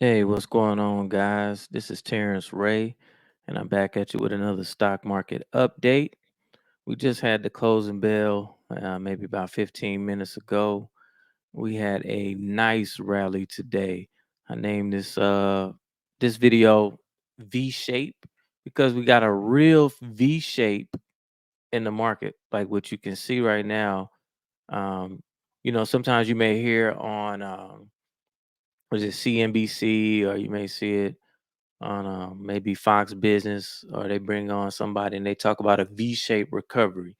Hey, what's going on, guys? This is TerrenceRe, and I'm back at you with another stock market update. We just had the closing bell maybe about 15 minutes ago. We had a nice rally today. I named this video V shape because we got a real V shape in the market, like what you can see right now. Um, sometimes you may hear on what is it, CNBC, or you may see it on maybe Fox Business, or they bring on somebody and they talk about a V-shaped recovery.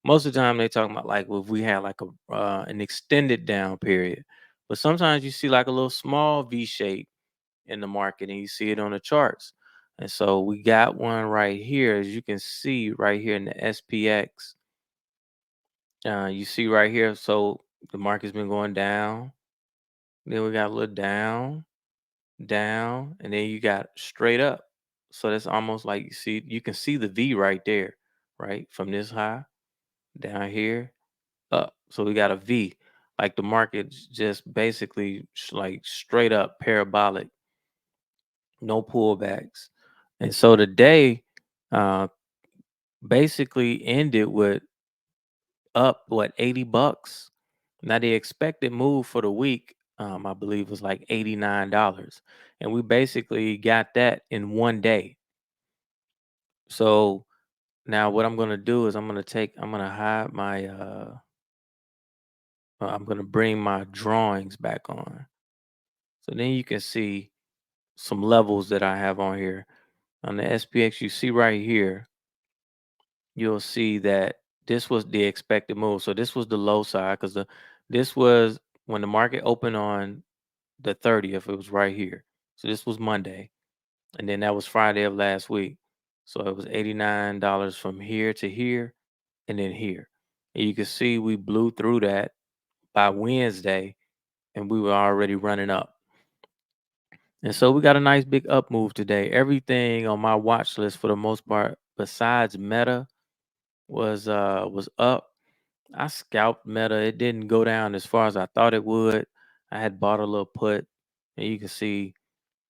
Most of the time, they talk about like if we had like a an extended down period, but sometimes you see like a little small V shape in the market, and you see it on the charts. And so we got one right here, as you can see right here in the SPX. You see right here, so the market's been going down. Then we got a little down, and then you got straight up. So that's almost like you can see the V right there, right? From this high down here up. So we got a V. Like the market's just basically like straight up parabolic, no pullbacks. And so the day uh basically ended with up what, $80. Now the expected move for the week, I believe, was like $89. And we basically got that in one day. So now what I'm gonna do is I'm gonna hide my I'm gonna bring my drawings back on. So then you can see some levels that I have on here. On the SPX, you see right here, you'll see that this was the expected move. So this was the low side, because this was when the market opened on the 30th, it was right here. So this was Monday. And then that was Friday of last week. So it was $89 from here to here, and then here. And you can see we blew through that by Wednesday, and we were already running up. And so we got a nice big up move today. Everything on my watch list for the most part, besides Meta, was up. I scalped Meta. It didn't go down as far as I thought it would. I had bought a little put, and you can see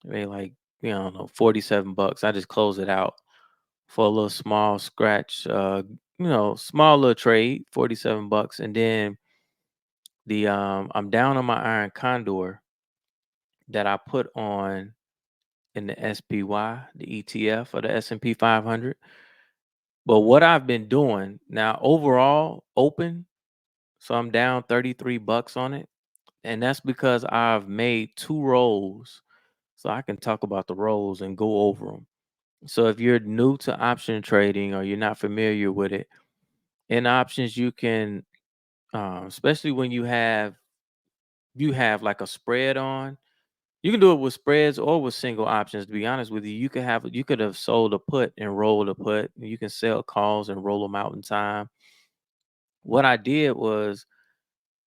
they like, I don't know, $47. I just closed it out for a little small scratch, small little trade, $47. And then I'm down on my iron condor that I put on in the SPY, the ETF, or the S&P 500. But what I've been doing now, overall open, so I'm down $33 on it. And that's because I've made two rolls. So I can talk about the rolls and go over them. So if you're new to option trading or you're not familiar with it, in options you can, especially when you have like a spread on. You can do it with spreads or with single options. To be honest with you, you could have sold a put and rolled a put. You can sell calls and roll them out in time. What I did was,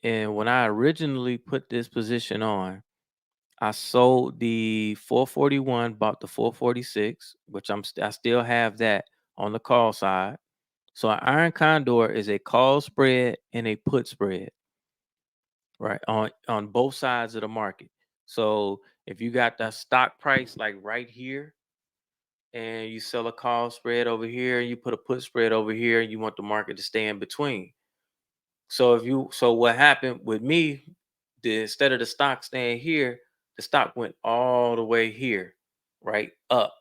and when I originally put this position on, I sold the 441, bought the 446, which I still have that on the call side. So an iron condor is a call spread and a put spread, right? On both sides of the market. So if you got the stock price like right here, and you sell a call spread over here, and you put a put spread over here, and you want the market to stay in between. So what happened with me, instead of the stock staying here, the stock went all the way here, right up.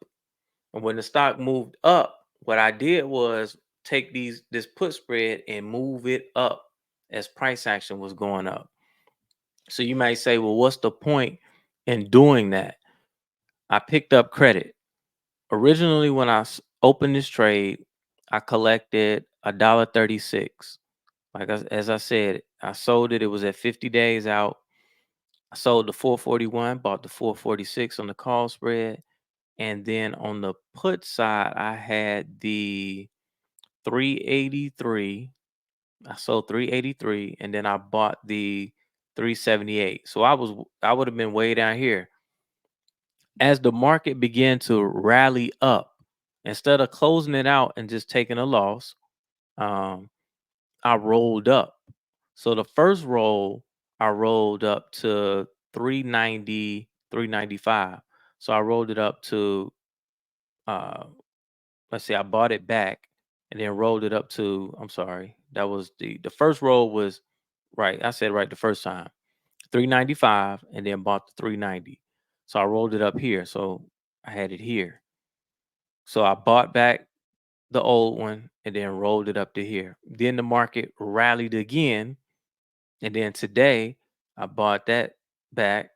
And when the stock moved up, what I did was take this put spread and move it up as price action was going up. So you might say, well, what's the point in doing that? I picked up credit. Originally, when opened this trade, I collected $1.36. As I said, I sold it. It was at 50 days out. I sold the 441, bought the 446 on the call spread. And then on the put side, I had the 383. I sold 383, and then I bought the 378. So I would have been way down here. As the market began to rally up, instead of closing it out and just taking a loss, um, I rolled up. So the first roll, I rolled up to 390. 395. So I rolled it up to uh let's see, I bought it back and then rolled it up to, I'm sorry, that was the first roll was right. I said right the first time. 395 and then bought the 390. So I rolled it up here. So I had it here. So I bought back the old one and then rolled it up to here. Then the market rallied again. And then today I bought that back,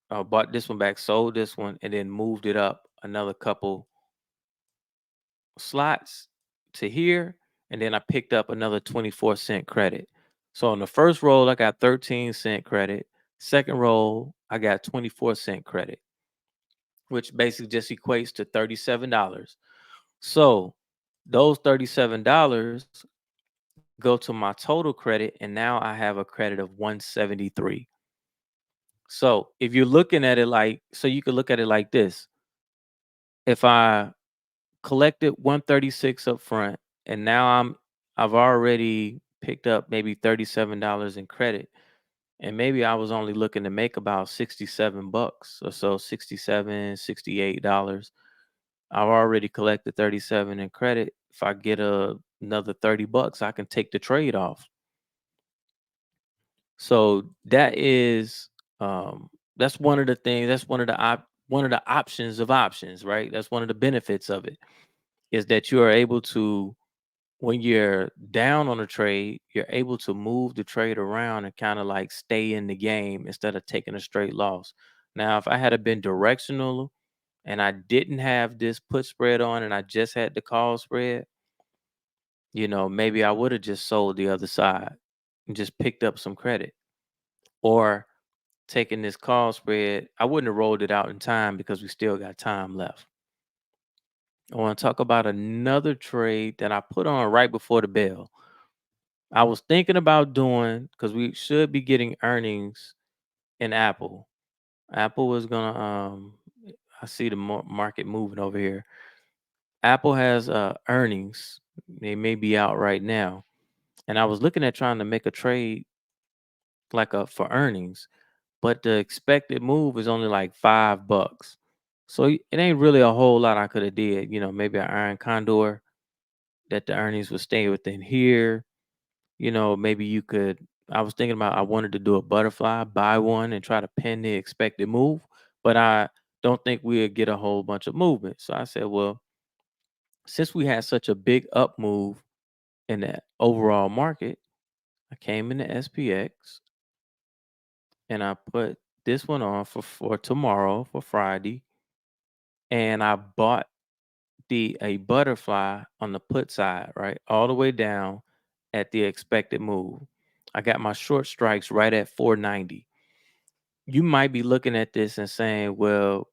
bought this one back, sold this one, and then moved it up another couple slots to here. And then I picked up another 24-cent credit. So on the first roll, I got 13-cent credit. Second roll, I got 24-cent credit, which basically just equates to $37. So those $37 go to my total credit, and now I have a credit of 173. So if you're looking at it like, so you could look at it like this. If I collected 136 up front, and now I've already picked up maybe $37 in credit, and maybe I was only looking to make about 67 bucks or so, 67, $68. I've already collected 37 in credit. If I get another 30 bucks, I can take the trade off. So that's one of the things, that's one of the options of options, right? That's one of the benefits of it is that you are able to, when you're down on a trade, you're able to move the trade around and kind of like stay in the game instead of taking a straight loss. Now, if I had been directional and I didn't have this put spread on and I just had the call spread, maybe I would have just sold the other side and just picked up some credit, or taking this call spread. I wouldn't have rolled it out in time because we still got time left. I want to talk about another trade that I put on right before the bell. I was thinking about doing, because we should be getting earnings in Apple. Apple is gonna I see the market moving over here. Apple has earnings. They may be out right now. And I was looking at trying to make a trade like a for earnings, but the expected move is only like $5. So it ain't really a whole lot I could have did. Maybe an iron condor that the earnings would stay within here. Maybe you could. I was thinking about, I wanted to do a butterfly, buy one and try to pin the expected move, but I don't think we'll get a whole bunch of movement. So I said, well, since we had such a big up move in the overall market, I came into SPX and I put this one on for tomorrow, for Friday, and I bought the a butterfly on the put side, right, all the way down at the expected move. I got my short strikes right at 490. You might be looking at this and saying, well,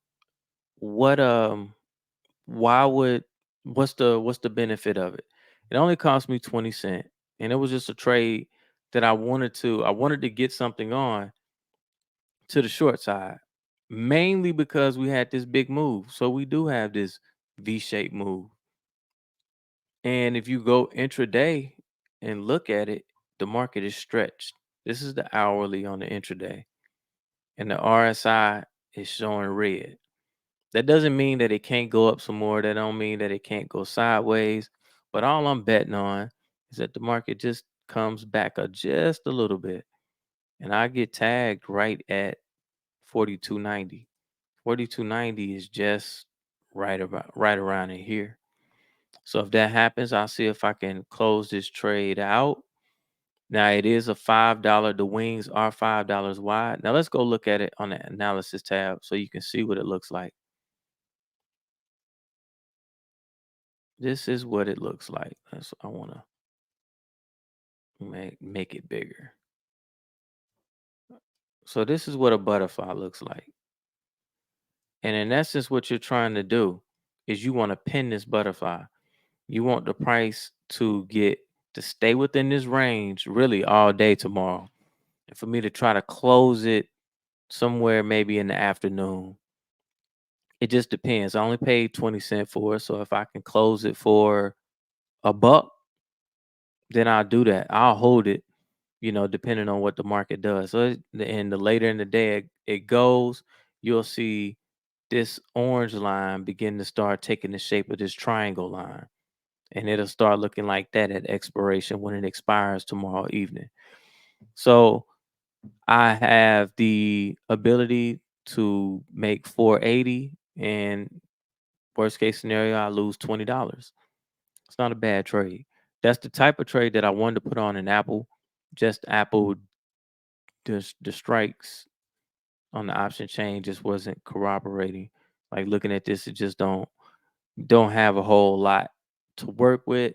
what why would what's the benefit of it? It only cost me 20 cents, and it was just a trade that I wanted to get something on to the short side, mainly because we had this big move. So we do have this V-shaped move. And if you go intraday and look at it, the market is stretched. This is the hourly on the intraday, and the RSI is showing red. That doesn't mean that it can't go up some more. That don't mean that it can't go sideways. But all I'm betting on is that the market just comes back just a little bit, and I get tagged right at 42.90. 42.90 is just right around in here. So if that happens, I'll see if I can close this trade out. Now it is a $5. The wings are $5 wide. Now let's go look at it on the analysis tab so you can see what it looks like. This is what it looks like. I want to make it bigger. So this is what a butterfly looks like. And in essence, what you're trying to do is you want to pin this butterfly. You want the price to stay within this range really all day tomorrow. And for me to try to close it somewhere maybe in the afternoon. It just depends. I only paid 20 cents for it. So if I can close it for a buck, then I'll do that. I'll hold it, depending on what the market does. So and the later in the day it goes, you'll see this orange line begin to start taking the shape of this triangle line. And it'll start looking like that at expiration when it expires tomorrow evening. So I have the ability to make 480, and worst case scenario, I lose $20. It's not a bad trade. That's the type of trade that I wanted to put on in Apple. Just Apple, the strikes on the option chain just wasn't corroborating. Like looking at this, it just don't have a whole lot to work with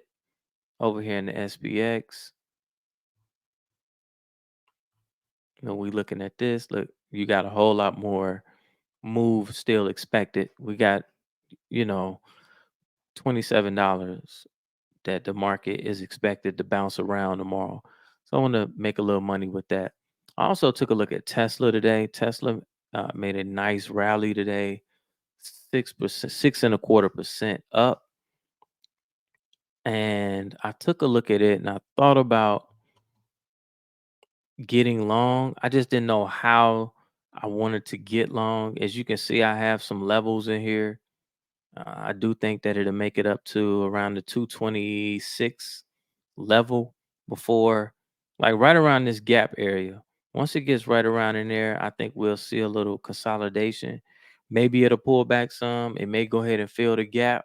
over here in the SPX. We looking at this. Look, you got a whole lot more move still expected. We got, you know, $27 that the market is expected to bounce around tomorrow. So I want to make a little money with that. I also took a look at Tesla today. Tesla made a nice rally today, 6%, 6.25% up. And I took a look at it and I thought about getting long. I just didn't know how I wanted to get long. As you can see, I have some levels in here. I do think that it'll make it up to around the 226 level before, like right around this gap area. Once it gets right around in there, I think we'll see a little consolidation. Maybe it'll pull back some. It may go ahead and fill the gap,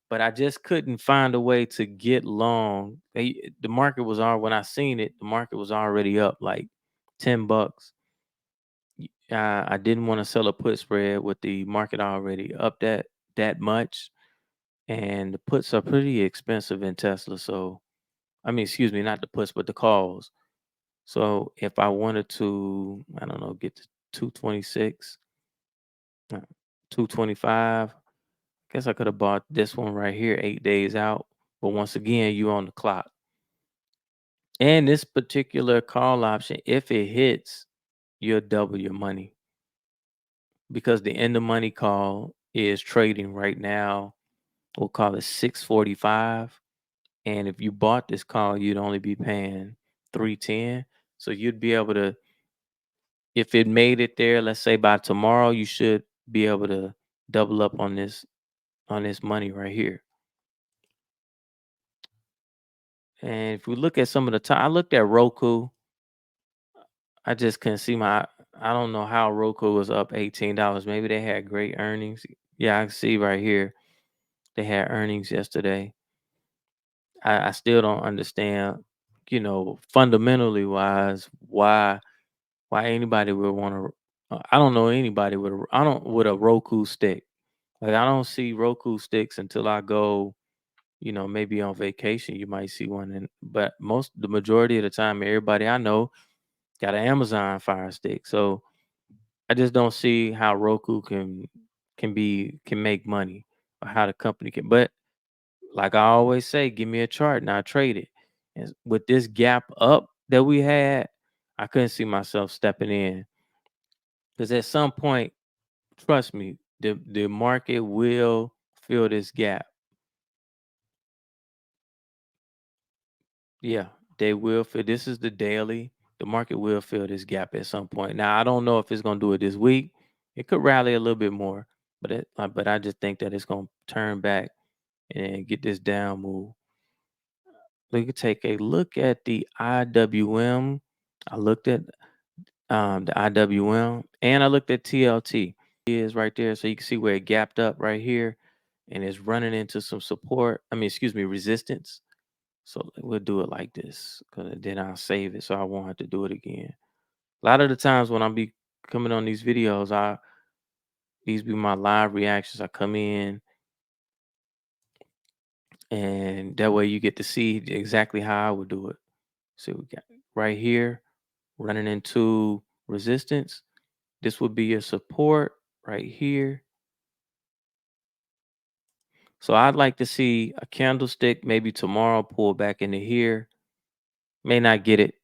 but I just couldn't find a way to get long. The market was already, when I seen it, the market was already up like $10. I didn't want to sell a put spread with the market already up that much, and the puts are pretty expensive in Tesla. So I mean, excuse me, not the puts, but the calls. So if I wanted to, I don't know, get to 226, 225, guess I could have bought this one right here 8 days out. But once again, you on the clock. And this particular call option, if it hits, you'll double your money because the end of money call is trading right now. We'll call it 645. And if you bought this call, you'd only be paying 310. So you'd be able to, if it made it there, let's say by tomorrow, you should be able to double up on this money right here. And if we look at some of the time, I looked at Roku. I just couldn't see I don't know how Roku was up $18. Maybe they had great earnings. Yeah, I can see right here they had earnings yesterday. I still don't understand, fundamentally wise, why anybody would want to. I don't know anybody with a Roku stick. Like I don't see Roku sticks until I go, maybe on vacation. You might see one, but the majority of the time, everybody I know got an Amazon Fire Stick. So I just don't see how Roku can make money, or how the company can. But like I always say, give me a chart and I trade it. And with this gap up that we had, I couldn't see myself stepping in because at some point, trust me, the market will fill this gap. Yeah, they will fill. This is the daily. The market will fill this gap at some point. Now I don't know if it's gonna do it this week. It could rally a little bit more, but I just think that it's gonna turn back and get this down move. We could take a look at the IWM. I looked at the IWM and I looked at TLT. Is right there, so you can see where it gapped up right here, and it's running into some support. I mean, excuse me, resistance. So we'll do it like this, cause then I'll save it, so I won't have to do it again. A lot of the times when I be coming on these videos, these be my live reactions. I come in, and that way you get to see exactly how I would do it. So we got right here running into resistance. This would be your support right here. So I'd like to see a candlestick maybe tomorrow pull back into here. May not get it,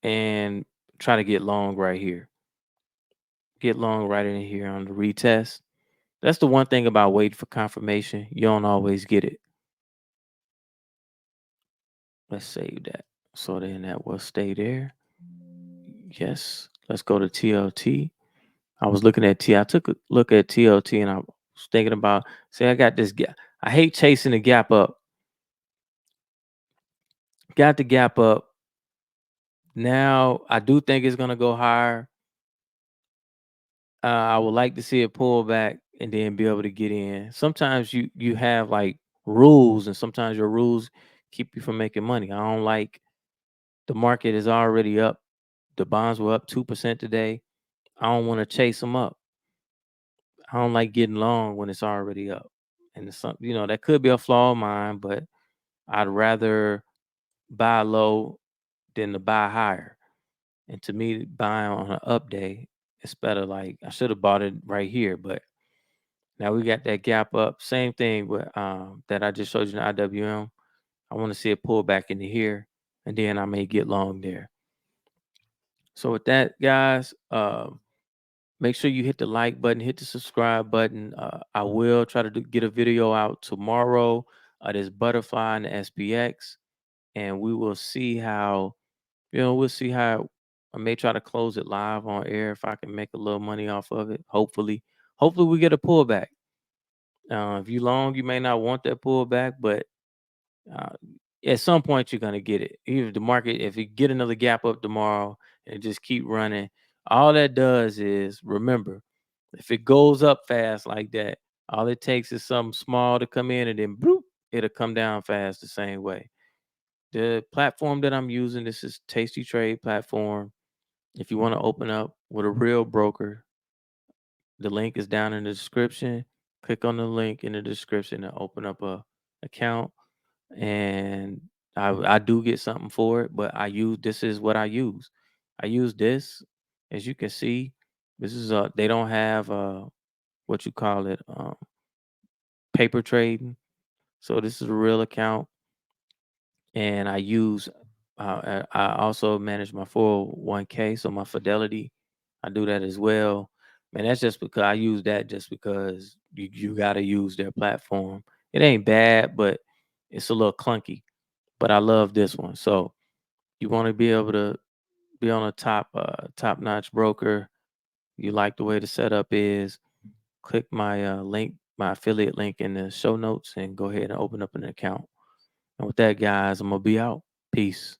and try to get long right here. Get long right in here on the retest. That's the one thing about waiting for confirmation. You don't always get it. Let's save that. So then that will stay there. Yes. Let's go to TLT. I was looking at T. I took a look at TLT and I was thinking about, say, I got this gap. I hate chasing the gap up. Got the gap up. Now I do think it's gonna go higher. I would like to see it pull back and then be able to get in. Sometimes you have like rules, and sometimes your rules keep you from making money. I don't like the market is already up. The bonds were up 2% today. I don't want to chase them up. I don't like getting long when it's already up. And it's something, that could be a flaw of mine, but I'd rather buy low than to buy higher. And to me, buying on an up day, it's better. Like I should have bought it right here, but now we got that gap up. Same thing with that I just showed you in IWM. I want to see it pull back into here, and then I may get long there. So with that, guys, make sure you hit the like button, hit the subscribe button. I will try to get a video out tomorrow. This butterfly and the SPX, and we will see how. We'll see how. I may try to close it live on air if I can make a little money off of it. Hopefully we get a pullback. If you long, you may not want that pullback, but uh, at some point you're gonna get it. Even the market, if you get another gap up tomorrow and just keep running, all that does is remember, if it goes up fast like that, all it takes is something small to come in and then bloop, it'll come down fast the same way. The platform that I'm using, this is TastyTrade platform. If you want to open up with a real broker, the link is down in the description. Click on the link in the description and open up a account. And I do get something for it, but this is what I use. I use this, as you can see. This is they don't have what you call it, paper trading. So this is a real account, and I use. I also manage my 401k, so my Fidelity, I do that as well. Man, that's just because I use that just because you got to use their platform. It ain't bad, but it's a little clunky. But I love this one. So you want to be able to be on a top notch broker. You like the way the setup is. Click my link, my affiliate link in the show notes, and go ahead and open up an account. And with that, guys, I'm gonna be out. Peace.